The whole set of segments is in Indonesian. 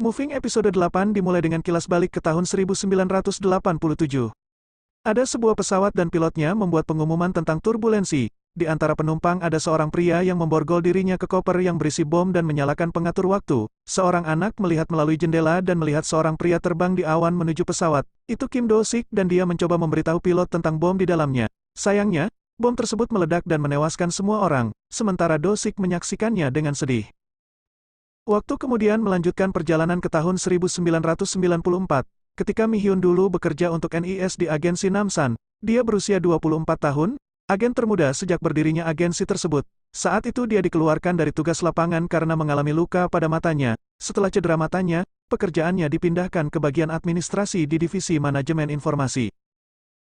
Moving episode 8 dimulai dengan kilas balik ke tahun 1987. Ada sebuah pesawat dan pilotnya membuat pengumuman tentang turbulensi. Di antara penumpang ada seorang pria yang memborgol dirinya ke koper yang berisi bom dan menyalakan pengatur waktu. Seorang anak melihat melalui jendela dan melihat seorang pria terbang di awan menuju pesawat. Itu Kim Do-sik dan dia mencoba memberitahu pilot tentang bom di dalamnya. Sayangnya, bom tersebut meledak dan menewaskan semua orang, sementara Do-sik menyaksikannya dengan sedih. Waktu kemudian melanjutkan perjalanan ke tahun 1994, ketika Mi Hyun dulu bekerja untuk NIS di agensi Namsan. Dia berusia 24 tahun, agen termuda sejak berdirinya agensi tersebut. Saat itu dia dikeluarkan dari tugas lapangan karena mengalami luka pada matanya. Setelah cedera matanya, pekerjaannya dipindahkan ke bagian administrasi di divisi manajemen informasi.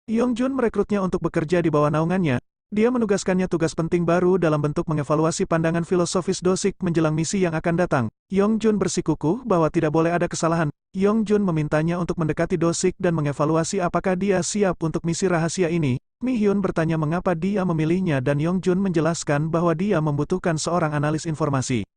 Yongjun merekrutnya untuk bekerja di bawah naungannya. Dia menugaskannya tugas penting baru dalam bentuk mengevaluasi pandangan filosofis Do-sik menjelang misi yang akan datang. Yongjun bersikukuh bahwa tidak boleh ada kesalahan. Yongjun memintanya untuk mendekati Do-sik dan mengevaluasi apakah dia siap untuk misi rahasia ini. Mi Hyun bertanya mengapa dia memilihnya dan Yongjun menjelaskan bahwa dia membutuhkan seorang analis informasi.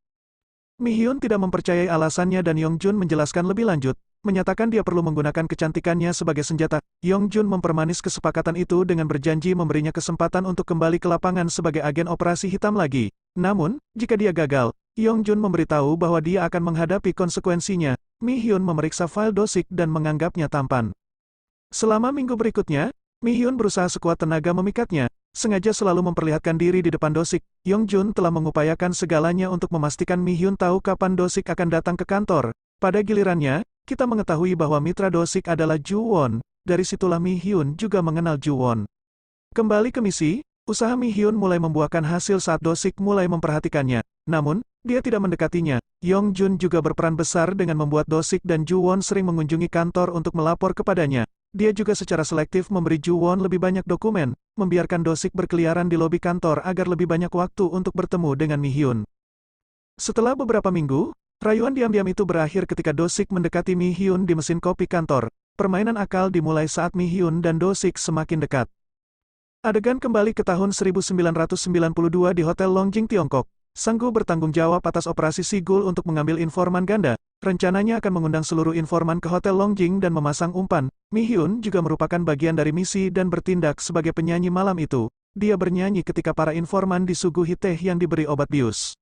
Mi Hyun tidak mempercayai alasannya dan Yongjun menjelaskan lebih lanjut, menyatakan dia perlu menggunakan kecantikannya sebagai senjata. Yongjun mempermanis kesepakatan itu dengan berjanji memberinya kesempatan untuk kembali ke lapangan sebagai agen operasi hitam lagi. Namun, jika dia gagal, Yongjun memberitahu bahwa dia akan menghadapi konsekuensinya. Mi Hyun memeriksa file Do-sik dan menganggapnya tampan. Selama minggu berikutnya, Mi Hyun berusaha sekuat tenaga memikatnya, sengaja selalu memperlihatkan diri di depan Do-sik. Yongjun telah mengupayakan segalanya untuk memastikan Mi Hyun tahu kapan Do-sik akan datang ke kantor. Pada gilirannya, kita mengetahui bahwa mitra Do-sik adalah Ju-won. Dari situlah Mi Hyun juga mengenal Ju-won. Kembali ke misi, usaha Mi Hyun mulai membuahkan hasil saat Do-sik mulai memperhatikannya. Namun, dia tidak mendekatinya. Yongjun juga berperan besar dengan membuat Do-sik dan Ju-won sering mengunjungi kantor untuk melapor kepadanya. Dia juga secara selektif memberi Ju-won lebih banyak dokumen, membiarkan Do-sik berkeliaran di lobi kantor agar lebih banyak waktu untuk bertemu dengan Mi Hyun. Setelah beberapa minggu, rayuan diam-diam itu berakhir ketika Do-sik mendekati Mi Hyun di mesin kopi kantor. Permainan akal dimulai saat Mi Hyun dan Do-sik semakin dekat. Adegan kembali ke tahun 1992 di Hotel Longjing, Tiongkok. Sang-gu bertanggung jawab atas operasi Sigul untuk mengambil informan ganda. Rencananya akan mengundang seluruh informan ke Hotel Longjing dan memasang umpan. Mi Hyun juga merupakan bagian dari misi dan bertindak sebagai penyanyi malam itu. Dia bernyanyi ketika para informan disuguhi teh yang diberi obat bius.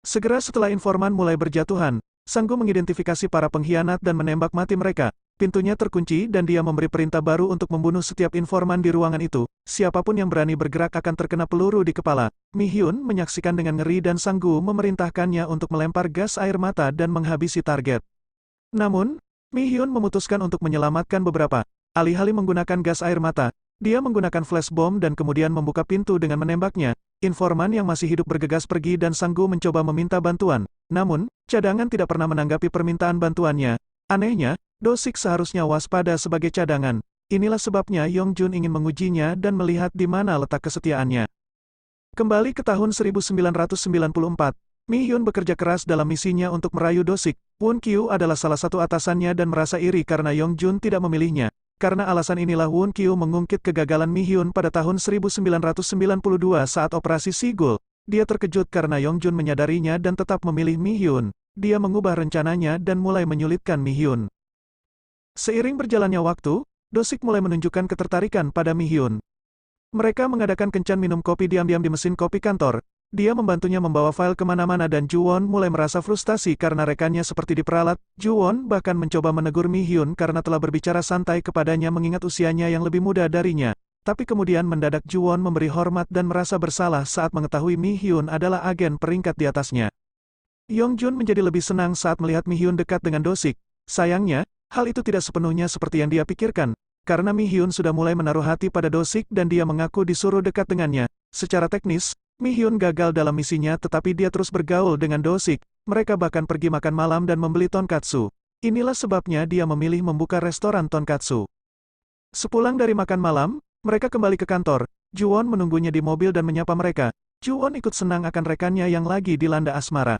Segera setelah informan mulai berjatuhan, Sang-gu mengidentifikasi para pengkhianat dan menembak mati mereka. Pintunya terkunci dan dia memberi perintah baru untuk membunuh setiap informan di ruangan itu. Siapapun yang berani bergerak akan terkena peluru di kepala. Mi Hyun menyaksikan dengan ngeri dan Sang-gu memerintahkannya untuk melempar gas air mata dan menghabisi target. Namun, Mi Hyun memutuskan untuk menyelamatkan beberapa. Alih-alih menggunakan gas air mata, dia menggunakan flash bomb dan kemudian membuka pintu dengan menembaknya. Informan yang masih hidup bergegas pergi dan Sang-gu mencoba meminta bantuan. Namun, cadangan tidak pernah menanggapi permintaan bantuannya. Anehnya, Do-sik seharusnya waspada sebagai cadangan. Inilah sebabnya Yongjun ingin mengujinya dan melihat di mana letak kesetiaannya. Kembali ke tahun 1994, Mi Hyun bekerja keras dalam misinya untuk merayu Do-sik. Won Kyu adalah salah satu atasannya dan merasa iri karena Yongjun tidak memilihnya. Karena alasan inilah Won Kyu mengungkit kegagalan Mi Hyun pada tahun 1992 saat operasi Sigul. Dia terkejut karena Yongjun menyadarinya dan tetap memilih Mi Hyun. Dia mengubah rencananya dan mulai menyulitkan Mi Hyun. Seiring berjalannya waktu, Do-sik mulai menunjukkan ketertarikan pada Mi Hyun. Mereka mengadakan kencan minum kopi diam-diam di mesin kopi kantor. Dia membantunya membawa file kemana-mana dan Ju-won mulai merasa frustasi karena rekannya seperti diperalat. Ju-won bahkan mencoba menegur Mi Hyun karena telah berbicara santai kepadanya mengingat usianya yang lebih muda darinya. Tapi kemudian mendadak Ju-won memberi hormat dan merasa bersalah saat mengetahui Mi Hyun adalah agen peringkat di atasnya. Yongjun menjadi lebih senang saat melihat Mi Hyun dekat dengan Do-sik. Sayangnya, hal itu tidak sepenuhnya seperti yang dia pikirkan. Karena Mi Hyun sudah mulai menaruh hati pada Do-sik dan dia mengaku disuruh dekat dengannya. Secara teknis, Mi Hyun gagal dalam misinya tetapi dia terus bergaul dengan Do-sik. Mereka bahkan pergi makan malam dan membeli tonkatsu. Inilah sebabnya dia memilih membuka restoran tonkatsu. Sepulang dari makan malam, mereka kembali ke kantor. Ju-won menunggunya di mobil dan menyapa mereka. Ju-won ikut senang akan rekannya yang lagi dilanda asmara.